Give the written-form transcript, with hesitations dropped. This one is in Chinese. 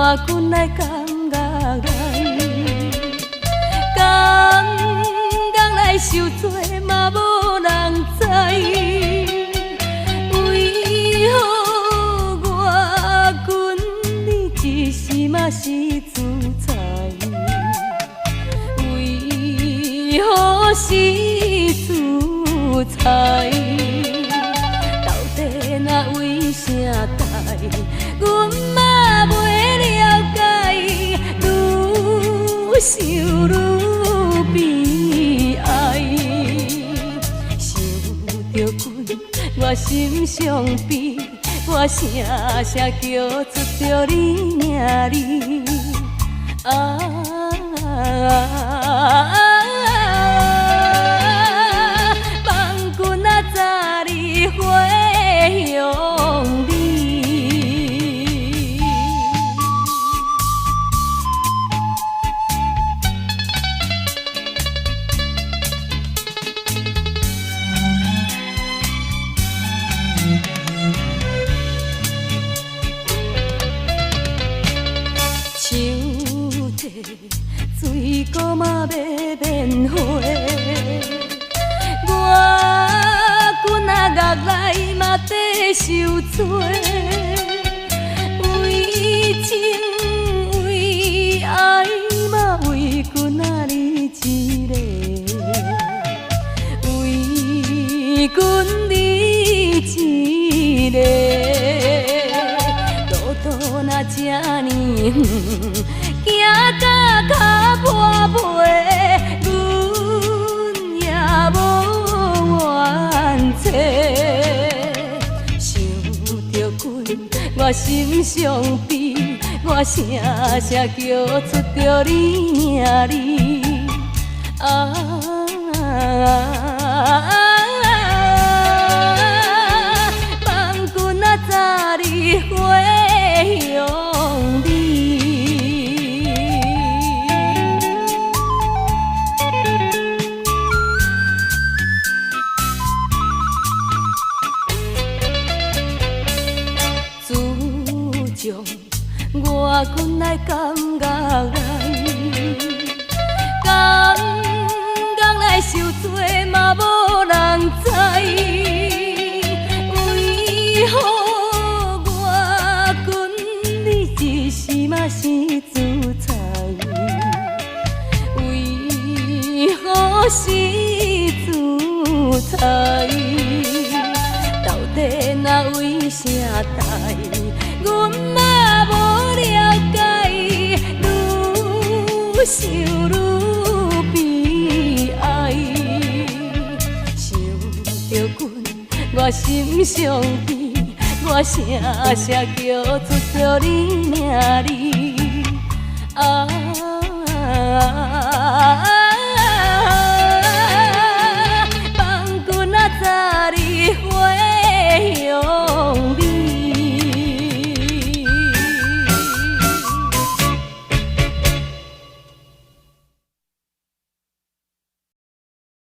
我阮来感觉来，感觉来受罪嘛无人知，为何我阮你一时嘛是自在？为何是自在？到底若为啥代？阮嘛袂了解，愈想愈悲哀。想着阮，我心伤悲，我声声叫出着你名字。望君啊，早日回乡里。手提水果嘛要免花，我君啊月来嘛得受罪，为情为爱嘛为君啊你一个，为君你一个。路若这呢远，行到脚破皮，阮也无怨切。想着君，我心伤悲，我声声叫出着你名字。望君啊，早日回乡里。自从我君来感觉来，感觉来受罪嘛无人知，为何我君你一时嘛是自在？为何是自在？到底若为啥代？阮嘛无了解，愈想愈悲哀。想着君，我心伤悲，我声声叫出着你名字。